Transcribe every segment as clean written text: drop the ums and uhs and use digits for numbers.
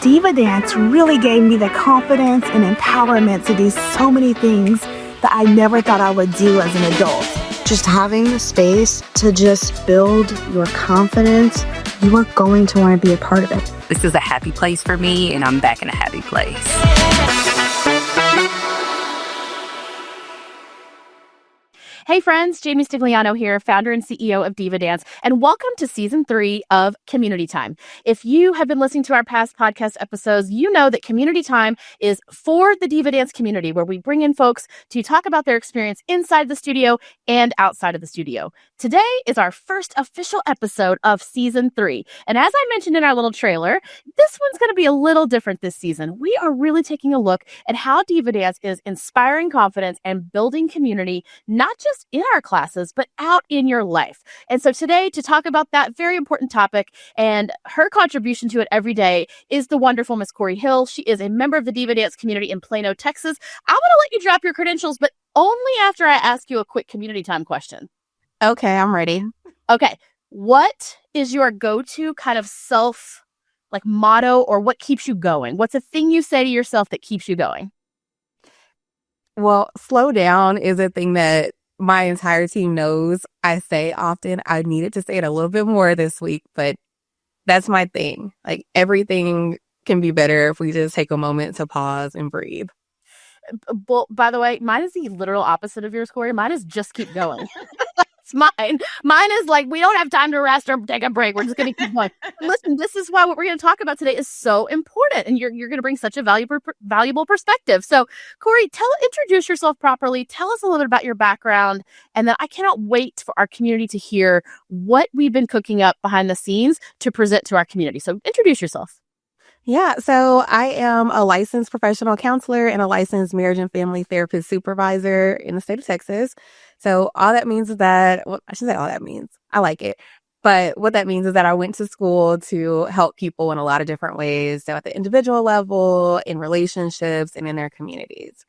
DivaDance really gave me the confidence and empowerment to do so many things that I never thought I would do as an adult. Just having the space to just build your confidence, you are going to want to be a part of it. This is a happy place for me, and I'm back in a happy place. Hey friends, Jamie Stigliano here, founder and CEO of DivaDance, and welcome to Season 3 of Community Time. If you have been listening to our past podcast episodes, you know that Community Time is for the DivaDance community, where we bring in folks to talk about their experience inside the studio and outside of the studio. Today is our first official episode of Season 3, and as I mentioned in our little trailer, this one's going to be a little different this season. We are really taking a look at how DivaDance is inspiring confidence and building community, not just in our classes, but out in your life. And so today, to talk about that very important topic and her contribution to it every day, is the wonderful Miss Cori Hill. She is a member of the DivaDance community in Plano, Texas. I'm going to let you drop your credentials, but only after I ask you a quick community time question. Okay, I'm ready. Okay. What is your go-to kind of motto, or what keeps you going? What's a thing you say to yourself that keeps you going? Well, slow down is a thing that my entire team knows I say often. I needed to say it a little bit more this week, but that's my thing. Like, everything can be better if we just take a moment to pause and breathe. Well, by the way, mine is the literal opposite of yours, Cori. Mine is just keep going. It's mine. Mine is like, we don't have time to rest or take a break. We're just going to keep going. Listen, this is why what we're going to talk about today is so important, and you're going to bring such a valuable perspective. So, Cori, introduce yourself properly. Tell us a little bit about your background, and then I cannot wait for our community to hear what we've been cooking up behind the scenes to present to our community. So, introduce yourself. Yeah, so I am a licensed professional counselor and a licensed marriage and family therapist supervisor in the state of Texas. So all that means is that, well, I shouldn't say all that means. I like it. But what that means is that I went to school to help people in a lot of different ways. So at the individual level, in relationships, and in their communities.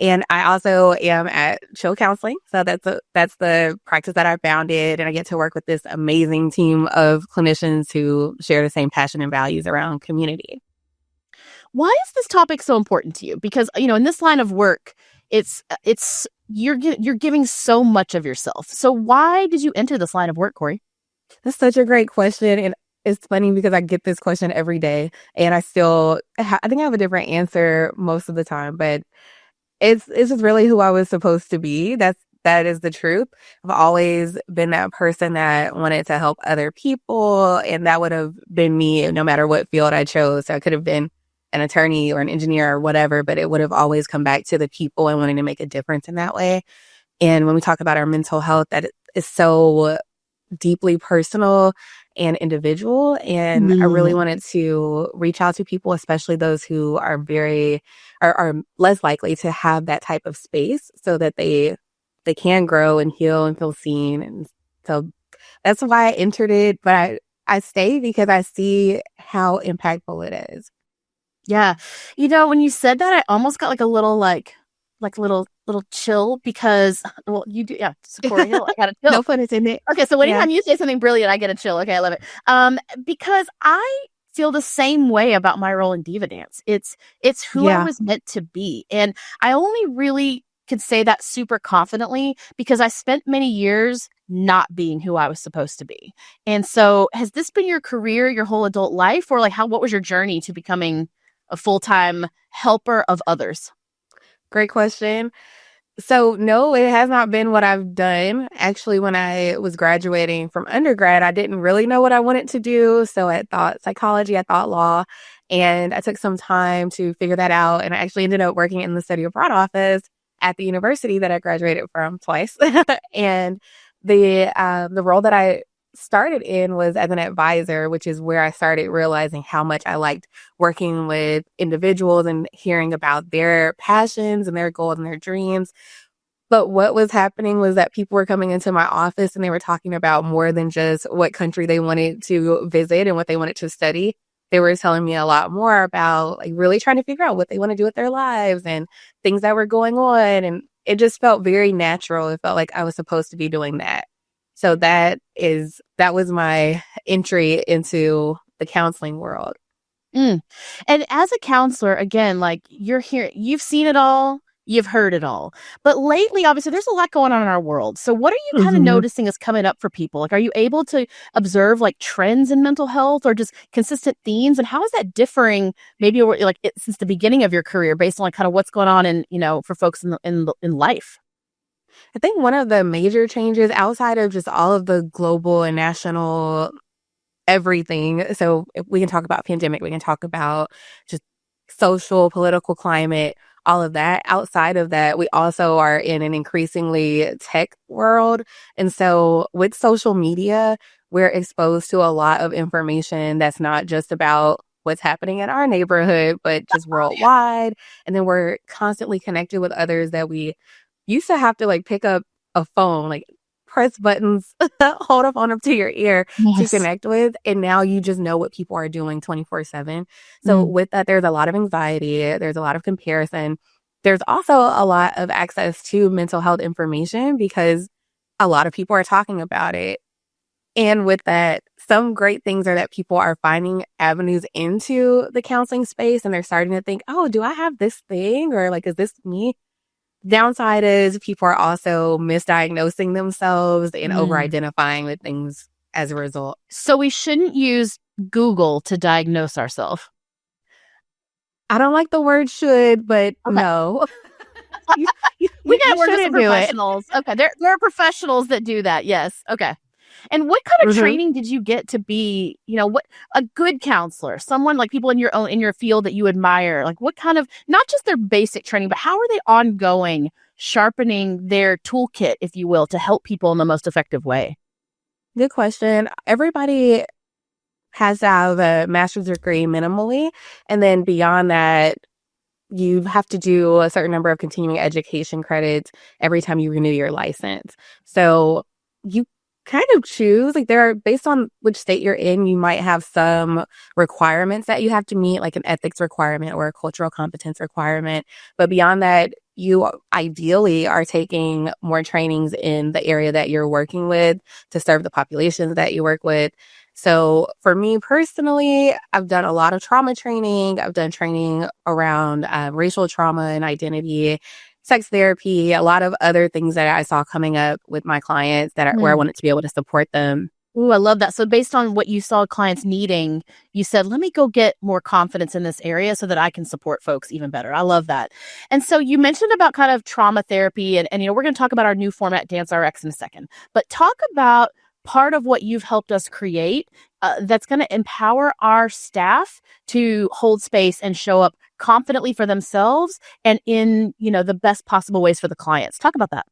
And I also am at Chill Counseling. So that's the practice that I founded. And I get to work with this amazing team of clinicians who share the same passion and values around community. Why is this topic so important to you? Because, in this line of work, you're giving so much of yourself. So why did you enter this line of work, Cori? That's such a great question. And it's funny because I get this question every day. And I think I have a different answer most of the time. But it's just really who I was supposed to be. That is the truth. I've always been that person that wanted to help other people, and that would have been me no matter what field I chose. So I could have been an attorney or an engineer or whatever, but it would have always come back to the people and wanting to make a difference in that way. And when we talk about our mental health, that is so deeply personal and individual. And I really wanted to reach out to people, especially those who are are less likely to have that type of space, so that they can grow and heal and feel seen. And so that's why I entered it. But I stay because I see how impactful it is. Yeah. When you said that, I almost got like a little little chill, because, well, you do. Yeah. Cori Hill, I got a chill. No pun intended. Okay. So anytime you say something brilliant, I get a chill. Okay. I love it. Because I feel the same way about my role in DivaDance. It's who I was meant to be. And I only really could say that super confidently because I spent many years not being who I was supposed to be. And so has this been your career, your whole adult life, or what was your journey to becoming a full-time helper of others? Great question. So no, it has not been what I've done. Actually, when I was graduating from undergrad, I didn't really know what I wanted to do. So I thought psychology, I thought law, and I took some time to figure that out. And I actually ended up working in the study abroad office at the university that I graduated from twice. And the role that I started in was as an advisor, which is where I started realizing how much I liked working with individuals and hearing about their passions and their goals and their dreams. But what was happening was that people were coming into my office and they were talking about more than just what country they wanted to visit and what they wanted to study. They were telling me a lot more about really trying to figure out what they want to do with their lives and things that were going on. And it just felt very natural. It felt like I was supposed to be doing that. So that was my entry into the counseling world. Mm. And as a counselor, again, like you're here, you've seen it all, you've heard it all. But lately, obviously, there's a lot going on in our world. So, what are you kind of Mhm. noticing is coming up for people? Like, are you able to observe like trends in mental health or just consistent themes? And how is that differing maybe since the beginning of your career based on like kind of what's going on in, for folks in life? I think one of the major changes outside of just all of the global and national everything. So if we can talk about pandemic, we can talk about just social, political climate, all of that. Outside of that, we also are in an increasingly tech world. And so with social media, we're exposed to a lot of information that's not just about what's happening in our neighborhood, but just worldwide. And then we're constantly connected with others that we used to have to like pick up a phone, like press buttons, hold a phone up to your ear to Yes. connect with. And now you just know what people are doing 24/7. So Mm. with that, there's a lot of anxiety. There's a lot of comparison. There's also a lot of access to mental health information because a lot of people are talking about it. And with that, some great things are that people are finding avenues into the counseling space and they're starting to think, oh, do I have this thing? Or like, is this me? Downside is people are also misdiagnosing themselves and Mm. over-identifying with things as a result. So, we shouldn't use Google to diagnose ourselves. I don't like the word should, but Okay. no. You We got you to work with some shouldn't do it. professionals. Okay. There are professionals that do that. Yes. Okay. And what kind of Mhm. training did you get to be, what a good counselor, someone like people in your field that you admire? Like what kind of, not just their basic training, but how are they ongoing sharpening their toolkit, if you will, to help people in the most effective way? Good question. Everybody has to have a master's degree minimally, and then beyond that, you have to do a certain number of continuing education credits every time you renew your license. So you kind of choose, like there are, based on which state you're in, you might have some requirements that you have to meet, like an ethics requirement or a cultural competence requirement. But beyond that, you ideally are taking more trainings in the area that you're working with to serve the populations that you work with. So for me personally, I've done a lot of trauma training. I've done training around racial trauma and identity, sex therapy, a lot of other things that I saw coming up with my clients where I wanted to be able to support them. Ooh, I love that. So based on what you saw clients needing, you said, let me go get more confidence in this area so that I can support folks even better. I love that. And so you mentioned about kind of trauma therapy and we're going to talk about our new format, DanceRx, in a second. But talk about part of what you've helped us create that's going to empower our staff to hold space and show up confidently for themselves and in, the best possible ways for the clients. Talk about that.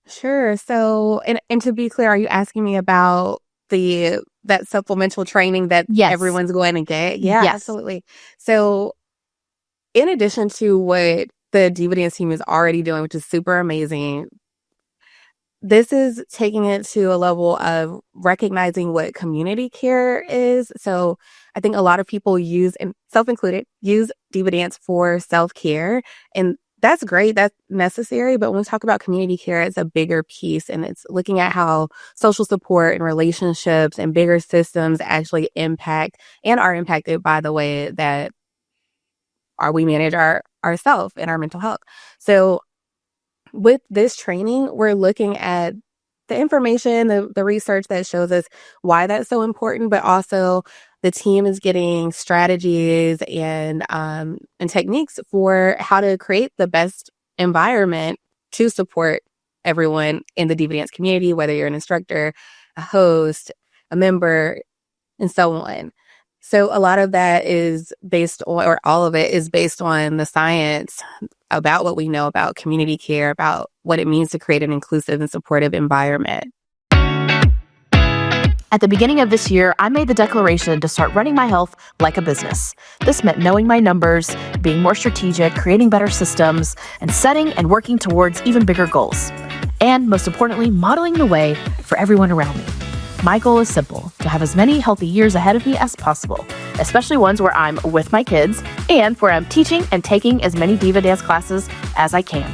Sure. So, and to be clear, are you asking me about that supplemental training that Yes. everyone's going to get? Yeah, Yes. absolutely. So, in addition to what the DivaDance team is already doing, which is super amazing, this is taking it to a level of recognizing what community care is. So I think a lot of people use, and self-included, use DivaDance for self-care. And that's great. That's necessary. But when we talk about community care, it's a bigger piece. And it's looking at how social support and relationships and bigger systems actually impact and are impacted by the way that we manage ourselves and our mental health. So with this training, we're looking at the information, the research that shows us why that's so important, but also the team is getting strategies and techniques for how to create the best environment to support everyone in the DivaDance community, whether you're an instructor, a host, a member, and so on. So a lot of that is based on, or all of it is based on the science about what we know about community care, about what it means to create an inclusive and supportive environment. At the beginning of this year, I made the declaration to start running my health like a business. This meant knowing my numbers, being more strategic, creating better systems, and setting and working towards even bigger goals. And most importantly, modeling the way for everyone around me. My goal is simple, to have as many healthy years ahead of me as possible, especially ones where I'm with my kids and where I'm teaching and taking as many DivaDance classes as I can.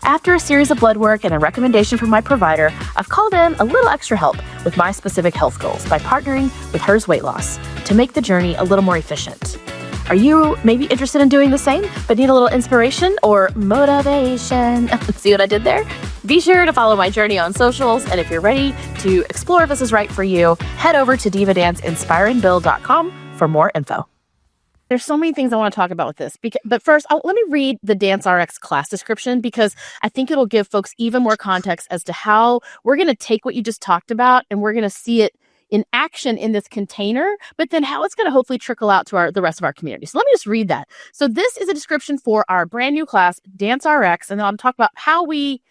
After a series of blood work and a recommendation from my provider, I've I've called in a little extra help with my specific health goals by partnering with hers weight loss to make the journey a little more efficient. Are you maybe interested in doing the same, but need a little inspiration or motivation? See what I did there? Be sure to follow my journey on socials, and if you're ready to explore if this is right for you, head over to DivaDanceInspireandBuild.com for more info. There's so many things I want to talk about with this, but first, let me read the DanceRx class description because I think it'll give folks even more context as to how we're going to take what you just talked about and we're going to see it in action in this container, but then how it's going to hopefully trickle out to the rest of our community. So let me just read that. So this is a description for our brand new class, DanceRx, and then I'm talking about how we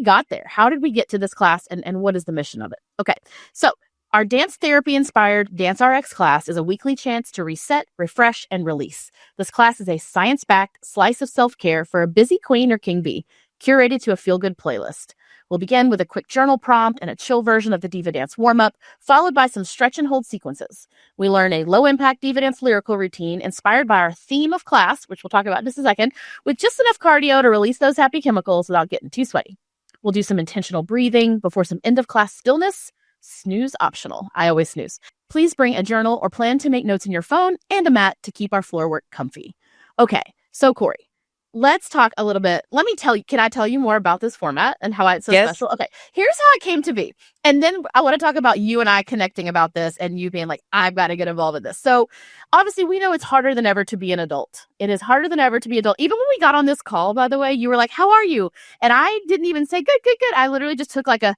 got there. How did we get to this class and what is the mission of it? Okay, so our dance therapy inspired DanceRx class is a weekly chance to reset, refresh, and release. This class is a science-backed slice of self-care for a busy queen or king bee, curated to a feel-good playlist. We'll begin with a quick journal prompt and a chill version of the Diva Dance warm-up, followed by some stretch and hold sequences. We learn a low-impact Diva Dance lyrical routine inspired by our theme of class, which we'll talk about in just a second, with just enough cardio to release those happy chemicals without getting too sweaty. We'll do some intentional breathing before some end-of-class stillness. Snooze optional. I always snooze. Please bring a journal or plan to make notes in your phone and a mat to keep our floor work comfy. Okay, so Cori, let's talk a little bit. Let me tell you, can I tell you more about this format and how it's so special? Okay, here's how it came to be. And then I want to talk about you and I connecting about this and you being like, I've got to get involved with this. So obviously we know it's harder than ever to be an adult. It is harder than ever to be adult. Even when we got on this call, by the way, you were like, how are you? And I didn't even say, good. I literally just took like a,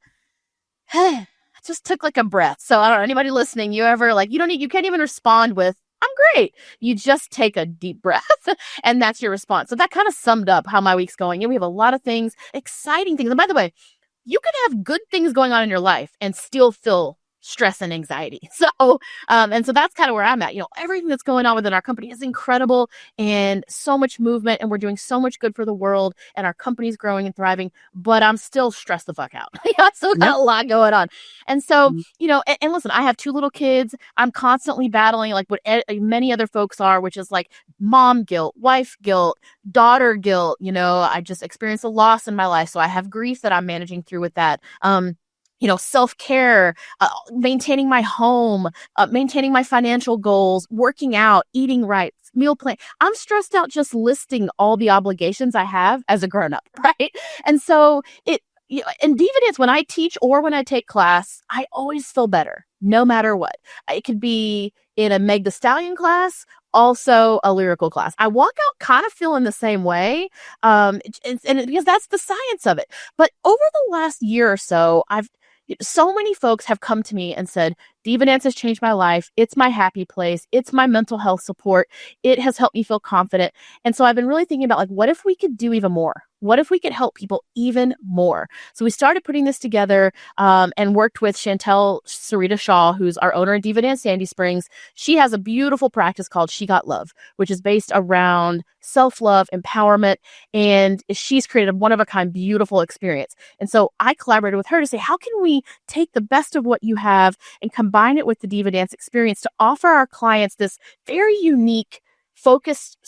breath. So I don't know, anybody listening, you can't even respond with, I'm great. You just take a deep breath and that's your response. So that kind of summed up how my week's going. And we have a lot of things, exciting things. And by the way, you can have good things going on in your life and still feel stress and anxiety. So, and so that's kind of where I'm at. Everything that's going on within our company is incredible and so much movement and we're doing so much good for the world and our company's growing and thriving, but I'm still stressed the fuck out. I still got a lot going on. And so, and listen, I have 2 little kids. I'm constantly battling like what many other folks are, which is like mom guilt, wife guilt, daughter guilt. I just experienced a loss in my life. So I have grief that I'm managing through with that. Self-care, maintaining my home, maintaining my financial goals, working out, eating right, meal plan. I'm stressed out just listing all the obligations I have as a grown-up, right? And so in Diva Dance, when I teach or when I take class, I always feel better, no matter what. It could be in a Meg Thee Stallion class, also a lyrical class. I walk out kind of feeling the same way, because that's the science of it. But over the last year or so, so many folks have come to me and said, Diva Dance has changed my life. It's my happy place. It's my mental health support. It has helped me feel confident. And so I've been really thinking about like, what if we could do even more? What if we could help people even more? So we started putting this together and worked with Chantel Sarita Shaw, who's our owner at DivaDance Sandy Springs. She has a beautiful practice called She Got Love, which is based around self-love, empowerment, and she's created a one-of-a-kind, beautiful experience. And so I collaborated with her to say, how can we take the best of what you have and combine it with the Diva Dance experience to offer our clients this very unique focused,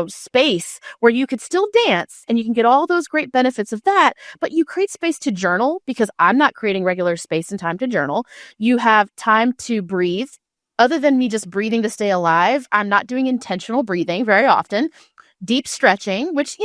space where you could still dance and you can get all those great benefits of that, but you create space to journal because I'm not creating regular space and time to journal. You have time to breathe. Other than me just breathing to stay alive, I'm not doing intentional breathing very often. Deep stretching, which,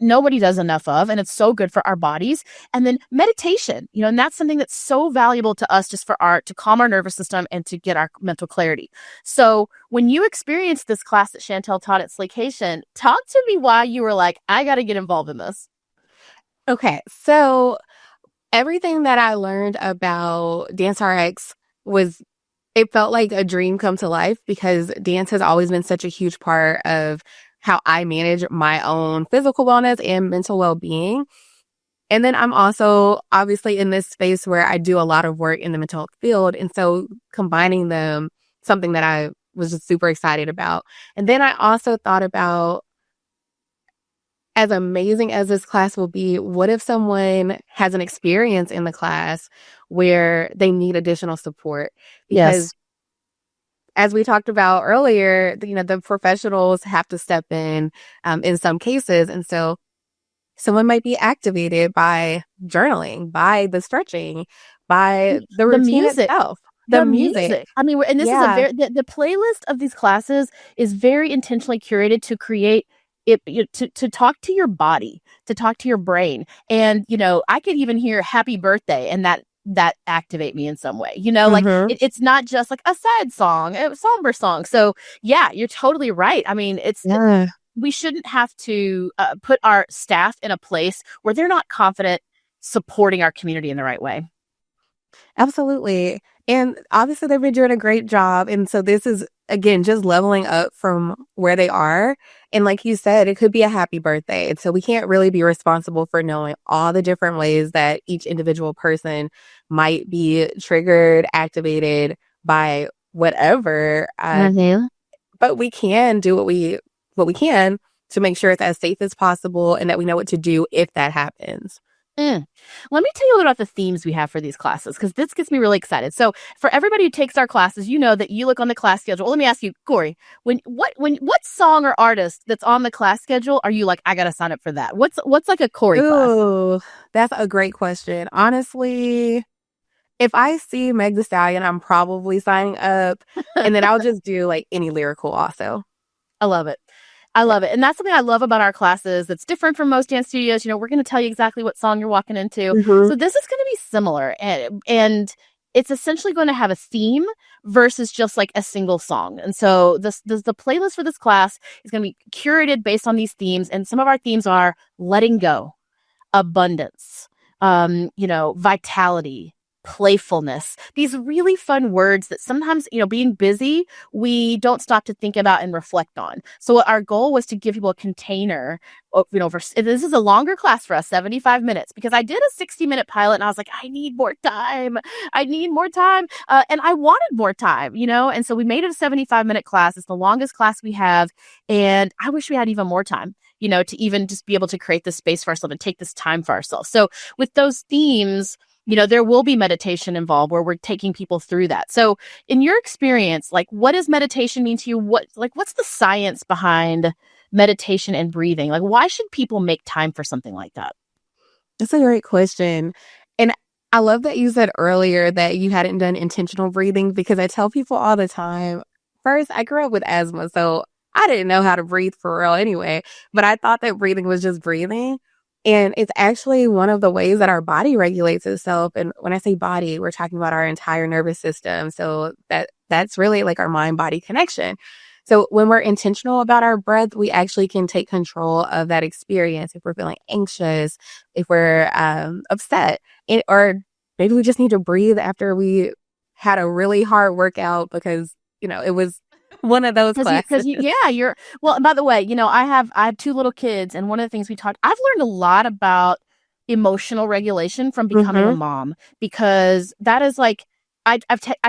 nobody does enough of, and it's so good for our bodies. And then meditation, and that's something that's so valuable to us just to calm our nervous system and to get our mental clarity. So when you experienced this class that Chantel taught at Slaycation, talk to me why you were like, I got to get involved in this. Okay. So everything that I learned about DanceRx it felt like a dream come to life because dance has always been such a huge part of how I manage my own physical wellness and mental well-being. And then I'm also obviously in this space where I do a lot of work in the mental health field. And so combining them, something that I was just super excited about. And then I also thought about, as amazing as this class will be, what if someone has an experience in the class where they need additional support? Because as we talked about earlier, the professionals have to step in some cases. And so Someone might be activated by journaling, by the stretching, by the The routine music. itself, the The music. music. I mean, and this is a Yeah. very the playlist of these classes is very intentionally curated to create it to talk to your body, to talk to your brain. And, I could even hear happy birthday and that activate me in some way. Like Hmm. it's not just like a sad song, a somber song. So yeah, you're totally right. I mean, Yeah. we shouldn't have to put our staff in a place where they're not confident supporting our community in the right way. Absolutely. And obviously, they've been doing a great job. And so, this is, again, just leveling up from where they are. And like you said, it could be a happy birthday. And so, we can't really be responsible for knowing all the different ways that each individual person might be triggered, activated by whatever. But we can do what we can to make sure it's as safe as possible and that we know what to do if that happens. Mm. Let me tell you a little about the themes we have for these classes, because this gets me really excited. So, for everybody who takes our classes, you know that you look on the class schedule. Let me ask you, Cori, what song or artist that's on the class schedule are you like, I gotta sign up for that? What's like a Cori class? Ooh, that's a great question. Honestly, if I see Meg Thee Stallion, I'm probably signing up, and then I'll just do like any lyrical also. I love it. I love it. And that's something I love about our classes that's different from most dance studios. We're going to tell you exactly what song you're walking into. Hmm. So this is going to be similar. And it's essentially going to have a theme versus just like a single song. And so the playlist for this class is going to be curated based on these themes. And some of our themes are letting go, abundance, vitality, playfulness. These really fun words that sometimes, being busy, we don't stop to think about and reflect on. So our goal was to give people a container, this is a longer class for us, 75 minutes, because I did a 60-minute pilot and I was like, I need more time. I need more time. And I wanted more time, and so we made it a 75-minute class. It's the longest class we have. And I wish we had even more time, to even just be able to create this space for ourselves and take this time for ourselves. So with those themes, there will be meditation involved where we're taking people through that. So in your experience, like, what does meditation mean to you? What's the science behind meditation and breathing? Like, why should people make time for something like that? That's a great question. And I love that you said earlier that you hadn't done intentional breathing, because I tell people all the time, first, I grew up with asthma, so I didn't know how to breathe for real anyway, but I thought that breathing was just breathing. And it's actually one of the ways that our body regulates itself. And when I say body, we're talking about our entire nervous system. So that's really like our mind body connection. So when we're intentional about our breath, we actually can take control of that experience. If we're feeling anxious, if we're upset, or maybe we just need to breathe after we had a really hard workout because, it was one of those classes. You're well. And by the way, I have two little kids, and one of the things I've learned a lot about emotional regulation from becoming a Hmm. mom, because that is like I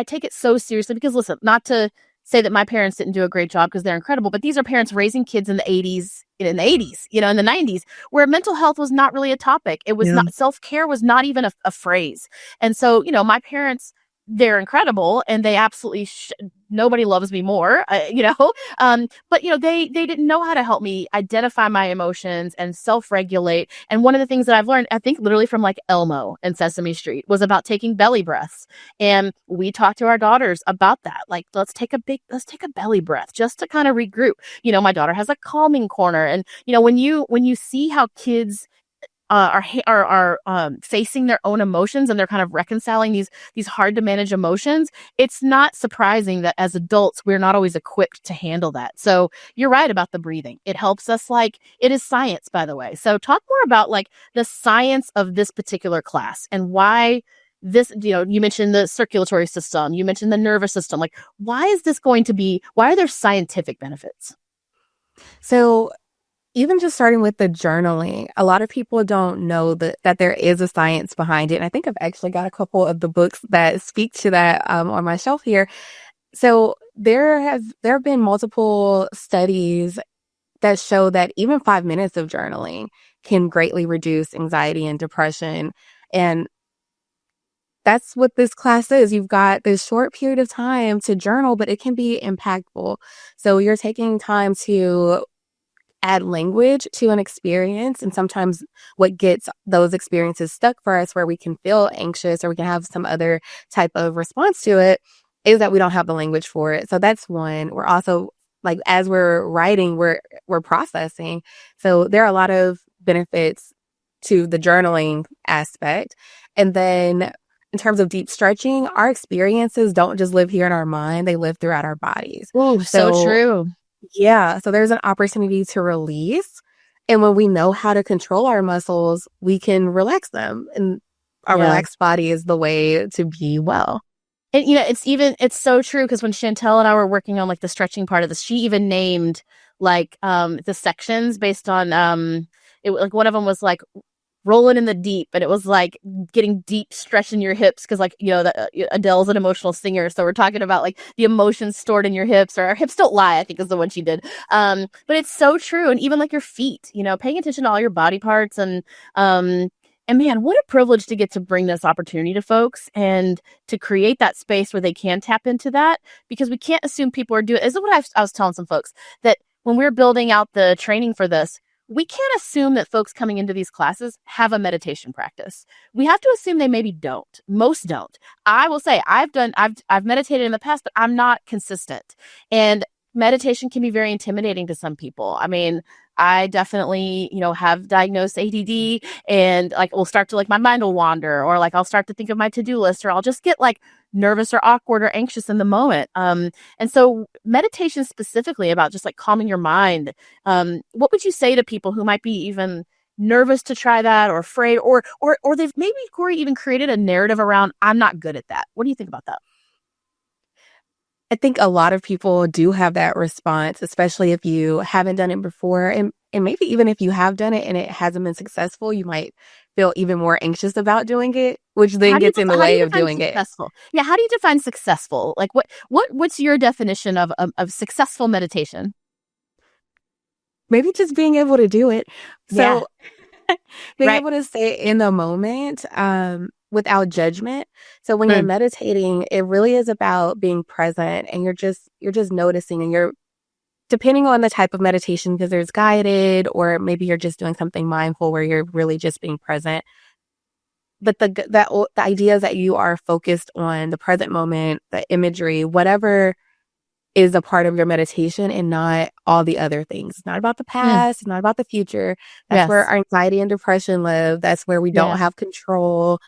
take it so seriously. Because listen, not to say that my parents didn't do a great job, because they're incredible, but these are parents raising kids in the 80s, in the 80s, in the 90s, where mental health was not really a topic. It was Yeah. not, self-care was not even a phrase. And so, my parents, they're incredible, and they absolutely nobody loves me more, but they didn't know how to help me identify my emotions and self-regulate. And one of the things that I've learned, I think literally from like Elmo and Sesame Street, was about taking belly breaths. And we talked to our daughters about that, like, let's take a belly breath just to kind of regroup. My daughter has a calming corner. And when you see how kids are facing their own emotions, and they're kind of reconciling these hard to manage emotions, it's not surprising that as adults we're not always equipped to handle that. So you're right about the breathing. It helps us, like, it is science, by the way. So talk more about like the science of this particular class and why this, you mentioned the circulatory system, you mentioned the nervous system. Like, why are there scientific benefits? So even just starting with the journaling, a lot of people don't know that there is a science behind it. And I think I've actually got a couple of the books that speak to that on my shelf here. So there have been multiple studies that show that even 5 minutes of journaling can greatly reduce anxiety and depression. And that's what this class is. You've got this short period of time to journal, but it can be impactful. So you're taking time to add language to an experience. And sometimes what gets those experiences stuck for us, where we can feel anxious or we can have some other type of response to it, is that we don't have the language for it. So that's one. We're also, like, as we're writing, we're processing. So there are a lot of benefits to the journaling aspect. And then in terms of deep stretching, our experiences don't just live here in our mind, they live throughout our bodies. Oh, so true. Yeah. So there's an opportunity to release. And when we know how to control our muscles, we can relax them. And a relaxed body is the way to be well. And, it's so true, because when Chantel and I were working on, like, the stretching part of this, she even named, like, the sections based on, like, one of them was, like, rolling in the deep, and it was like getting deep stretch in your hips, because, like, Adele's an emotional singer, so we're talking about, like, the emotions stored in your hips, or Our Hips Don't Lie, I think is the one she did. But it's so true. And even, like, your feet, paying attention to all your body parts, and man, what a privilege to get to bring this opportunity to folks and to create that space where they can tap into that, because we can't assume people are doing. This is what I was telling some folks, that when we're building out the training for this, we can't assume that folks coming into these classes have a meditation practice. We have to assume they maybe don't. Most don't. I will say I've meditated in the past, but I'm not consistent. And meditation can be very intimidating to some people. I mean, I definitely, have diagnosed ADD, and, like, will start to, like, my mind will wander, or, like, I'll start to think of my to-do list, or I'll just get, like, nervous or awkward or anxious in the moment. And so meditation specifically about just, like, calming your mind. What would you say to people who might be even nervous to try that, or afraid, or they've maybe, Cori, even created a narrative around, I'm not good at that? What do you think about that? I think a lot of people do have that response, especially if you haven't done it before. And maybe even if you have done it and it hasn't been successful, you might feel even more anxious about doing it, which then gets in the way of doing it. Yeah, how do you define successful? Like, what's your definition of successful meditation? Maybe just being able to do it. So being Right. able to stay in the moment, without judgment. So when you're meditating, it really is about being present, and you're just noticing, and you're, depending on the type of meditation, because there's guided, or maybe you're just doing something mindful where you're really just being present. But the idea is that you are focused on the present moment, the imagery, whatever is a part of your meditation, and not all the other things. It's not about the past. It's not about the future. That's where our anxiety and depression live. That's where we don't have control.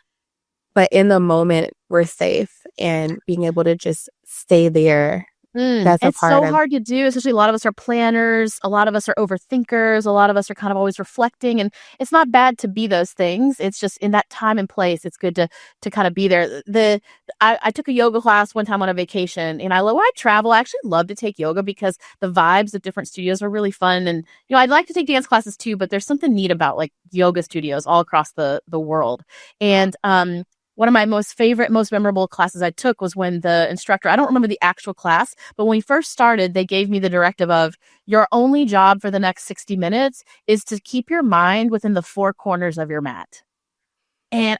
But in the moment, we're safe, and being able to just stay there. That's a part so hard to do, especially a lot of us are planners. A lot of us are overthinkers. A lot of us are kind of always reflecting, and it's not bad to be those things. It's just in that time and place, it's good to kind of be there. I took a yoga class one time on a vacation, and I travel. I actually love to take yoga because the vibes of different studios are really fun. And, I'd like to take dance classes too, but there's something neat about, like, yoga studios all across the world. And, one of my most memorable classes I took was when the instructor, I don't remember the actual class, but when we first started, they gave me the directive of, your only job for the next 60 minutes is to keep your mind within the four corners of your mat. And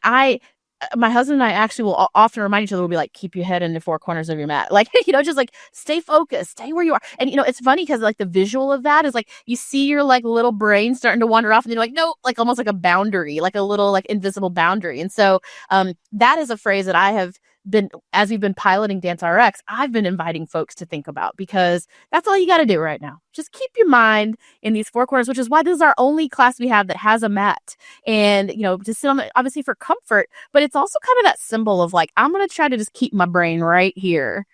my husband and I actually will often remind each other, we'll be like, keep your head in the four corners of your mat. Like, just like stay focused, stay where you are. And, it's funny because, like, the visual of that is, like, you see your, like, little brain starting to wander off, and you're like, no, like, almost like a boundary, like a little, like, invisible boundary. And so that is a phrase that I have been, as we've been piloting DanceRx, I've been inviting folks to think about, because that's all you got to do right now. Just keep your mind in these four corners, which is why this is our only class we have that has a mat. And, to sit on it, obviously for comfort, but it's also kind of that symbol of, like, I'm going to try to just keep my brain right here.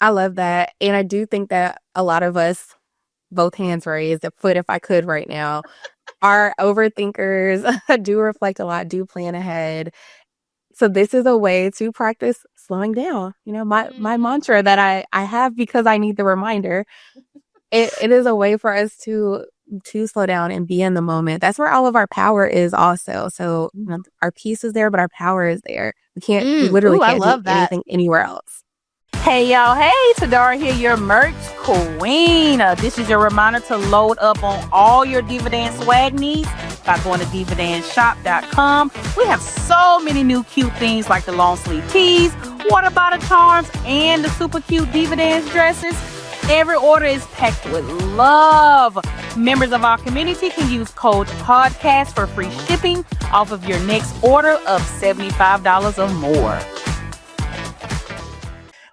I love that. And I do think that a lot of us, both hands raised, a foot if I could right now, are overthinkers, do reflect a lot, do plan ahead. So this is a way to practice slowing down. My mantra that I have, because I need the reminder, it is a way for us to slow down and be in the moment. That's where all of our power is also. So our peace is there, but our power is there. We literally can't do anything anywhere else. Hey y'all, hey, Tadara here, your merch queen. This is your reminder to load up on all your DivaDance swag needs by going to DivaDanceShop.com. We have so many new cute things like the long sleeve tees, water bottle charms, and the super cute DivaDance dresses. Every order is packed with love. Members of our community can use code PODCAST for free shipping off of your next order of $75 or more.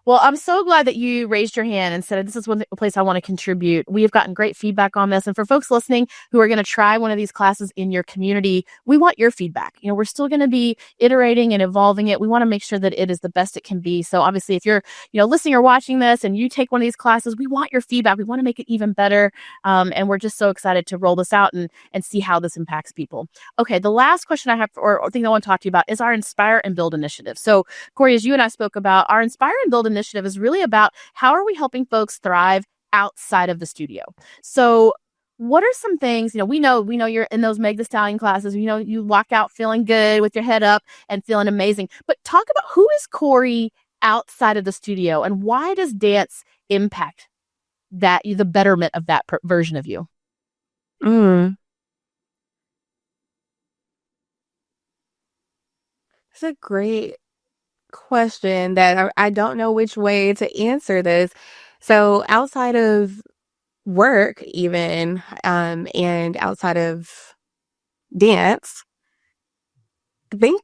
Well, I'm so glad that you raised your hand and said, this is one place I want to contribute. We have gotten great feedback on this. And for folks listening who are going to try one of these classes in your community, we want your feedback. We're still going to be iterating and evolving it. We want to make sure that it is the best it can be. So obviously, if you're, listening or watching this and you take one of these classes, we want your feedback. We want to make it even better. And we're just so excited to roll this out and see how this impacts people. Okay, the last question I have, or thing I want to talk to you about, is our Inspire and Build initiative. So Cori, as you and I spoke about, our Inspire and Build initiative is really about how are we helping folks thrive outside of the studio. So what are some things, we know you're in those Meg Thee Stallion classes, you walk out feeling good with your head up and feeling amazing, but talk about who is Cori outside of the studio and why does dance impact the betterment of that version of you? It's a great question that I don't know which way to answer this. So outside of work even, and outside of dance, I think,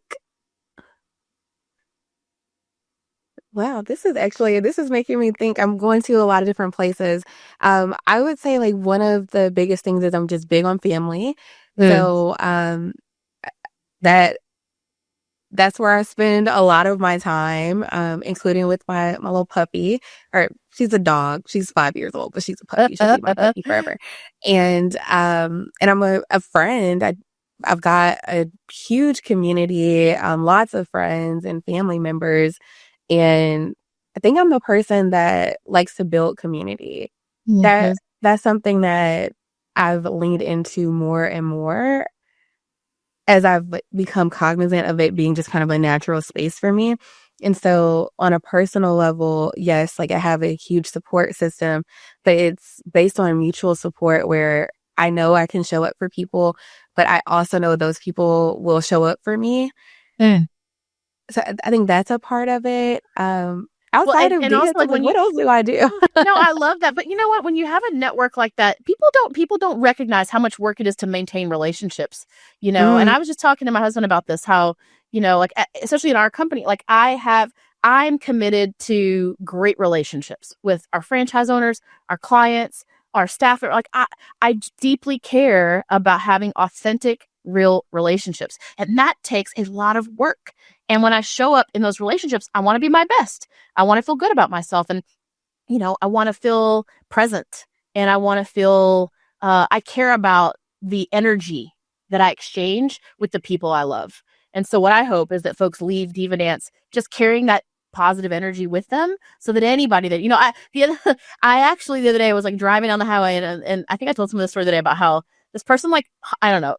wow, this is making me think. I'm going to a lot of different places. I would say like one of the biggest things is I'm just big on family. So, that's where I spend a lot of my time, including with my little puppy. Or she's a dog. She's 5 years old, but she's a puppy. She'll be my puppy forever. And I'm a friend. I've got a huge community, lots of friends and family members. And I think I'm the person that likes to build community. Yes. That's something that I've leaned into more and more as I've become cognizant of it being just kind of a natural space for me. And so on a personal level, yes, like I have a huge support system, but it's based on mutual support where I know I can show up for people, but I also know those people will show up for me. So I think that's a part of it. Outside of dance, also, like, what else do I do? No, I love that. But you know what? When you have a network like that, people don't recognize how much work it is to maintain relationships, And I was just talking to my husband about this, how, like, especially in our company, like I'm committed to great relationships with our franchise owners, our clients, our staff. Like I deeply care about having authentic, real relationships. And that takes a lot of work. And when I show up in those relationships, I want to be my best. I want to feel good about myself. And, I want to feel present and I want to feel, I care about the energy that I exchange with the people I love. And so what I hope is that folks leave DivaDance just carrying that positive energy with them so that anybody that, I actually the other day I was like driving down the highway and I think I told some of this story the other day about how this person, like, I don't know,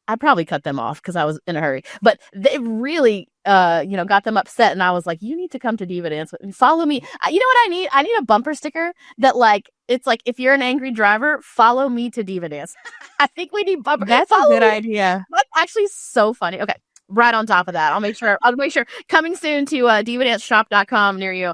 I probably cut them off because I was in a hurry, but they really, got them upset. And I was like, you need to come to DivaDance. Follow me. You know what I need? I need a bumper sticker that it's like, if you're an angry driver, follow me to DivaDance. I think we need bumper. That's a good idea. That's actually so funny. Okay. Right on top of that, I'll make sure coming soon to DivaDanceShop.com near you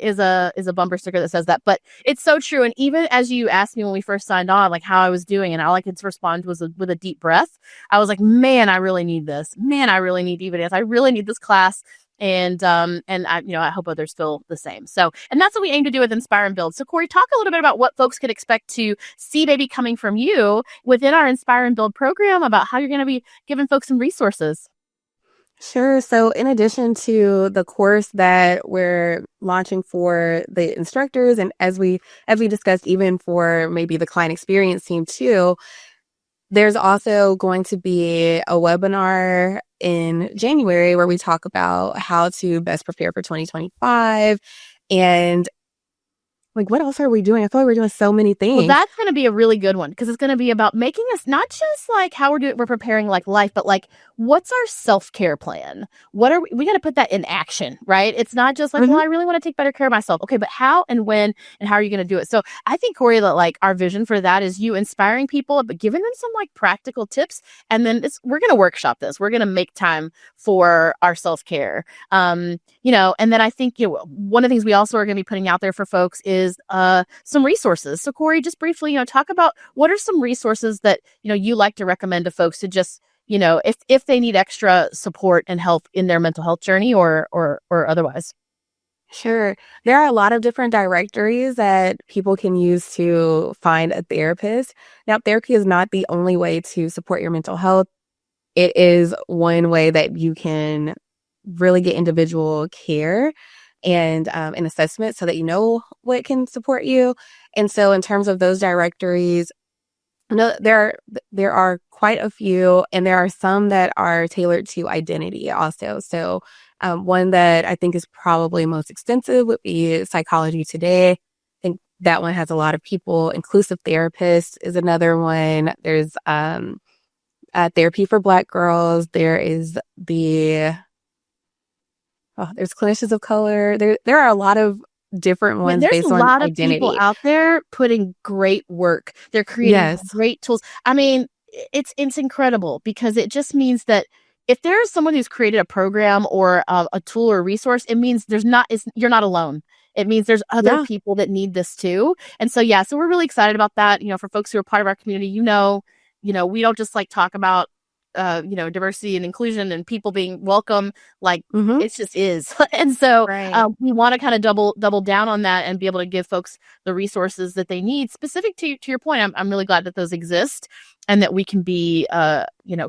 is a bumper sticker that says that. But it's so true. And even as you asked me when we first signed on, like how I was doing, and all I could respond was with a deep breath. I was like, man, I really need this. Man, I really need DivaDance. I really need this class. And I hope others feel the same. So, and that's what we aim to do with Inspire and Build. So Cori, talk a little bit about what folks could expect to see maybe coming from you within our Inspire and Build program, about how you're going to be giving folks some resources. Sure. So in addition to the course that we're launching for the instructors, and as we discussed, even for maybe the client experience team too, there's also going to be a webinar in January where we talk about how to best prepare for 2025. And like, what else are we doing? I feel like we're doing so many things. Well, that's going to be a really good one because it's going to be about making us not just like how we're preparing like life, but like what's our self-care plan? We got to put that in action, right? It's not just like, well, I really want to take better care of myself. Okay, but how and when and how are you going to do it? So I think, Cori, that like our vision for that is you inspiring people, but giving them some like practical tips. And then we're going to workshop this. We're going to make time for our self-care. And then I think, one of the things we also are going to be putting out there for folks is is some resources. So Cori, just briefly, talk about what are some resources that, you like to recommend to folks to just, if they need extra support and help in their mental health journey or otherwise. Sure. There are a lot of different directories that people can use to find a therapist. Now, therapy is not the only way to support your mental health. It is one way that you can really get individual care and an assessment so that you know what can support you. And so in terms of those directories, there are quite a few, and there are some that are tailored to identity also. So one that I think is probably most extensive would be Psychology Today. I think that one has a lot of people. Inclusive Therapist is another one. There's Therapy for Black Girls. There is there's Clinicians of Color. There are a lot of different ones based on identity. There's a lot of people out there putting great work. They're creating great tools. I mean, it's incredible because it just means that if there's someone who's created a program or a tool or resource, it means you're not alone. It means there's other people that need this too. And so, so we're really excited about that. For folks who are part of our community, we don't just talk about diversity and inclusion and people being welcome, it just is. And so we want to kind of double down on that and be able to give folks the resources that they need specific to your point. I'm really glad that those exist and that we can be,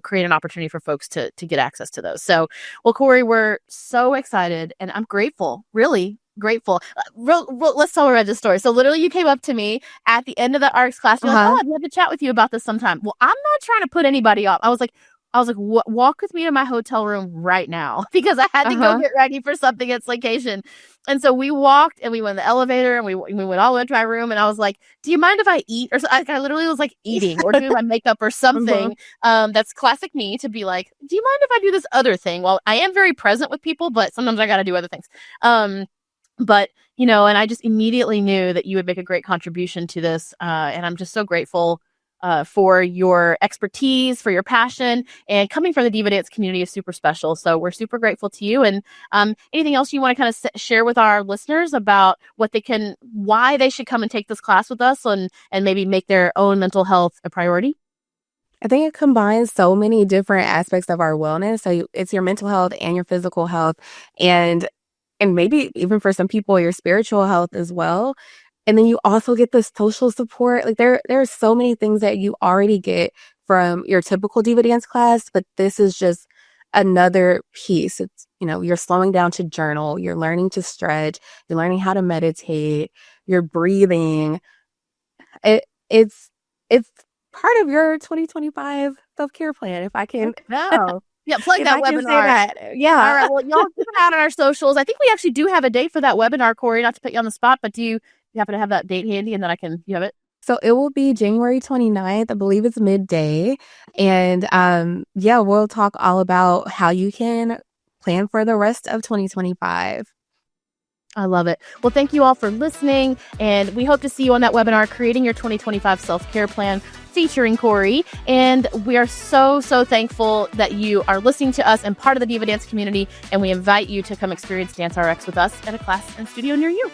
create an opportunity for folks to get access to those. So, well, Cori, we're so excited and I'm grateful, really grateful. Let's tell a this story. So literally you came up to me at the end of the RX class. You're like, I'd love to chat with you about this sometime. Well, I'm not trying to put anybody up. I was like, walk with me to my hotel room right now because I had to go get ready for something at Slaycation. And so we walked and we went in the elevator and we went all the way to my room. And I was like, do you mind if I eat? Or so, I literally was like eating or doing my makeup or something. That's classic me to be like, do you mind if I do this other thing? Well, I am very present with people, but sometimes I got to do other things. But, and I just immediately knew that you would make a great contribution to this. And I'm just so grateful for your expertise, for your passion, and coming from the DivaDance community is super special. So we're super grateful to you. And anything else you want to kind of share with our listeners about why they should come and take this class with us and maybe make their own mental health a priority? I think it combines so many different aspects of our wellness. So it's your mental health and your physical health, and maybe even for some people, your spiritual health as well. And then you also get the social support. There are so many things that you already get from your typical DivaDance class, but this is just another piece. It's, you're slowing down to journal, you're learning to stretch, you're learning how to meditate, you're breathing. It's part of your 2025 self-care plan, if I can. No. Yeah, plug that webinar. Yeah. All right. Well, y'all keep it out on our socials. I think we actually do have a date for that webinar, Cori, not to put you on the spot, but do you happen to have that date handy and then you have it? So it will be January 29th. I believe it's midday. And we'll talk all about how you can plan for the rest of 2025. I love it. Well, thank you all for listening. And we hope to see you on that webinar, Creating Your 2025 Self-Care Plan, featuring Cori. And we are so, so thankful that you are listening to us and part of the DivaDance community. And we invite you to come experience DanceRx with us at a class and studio near you.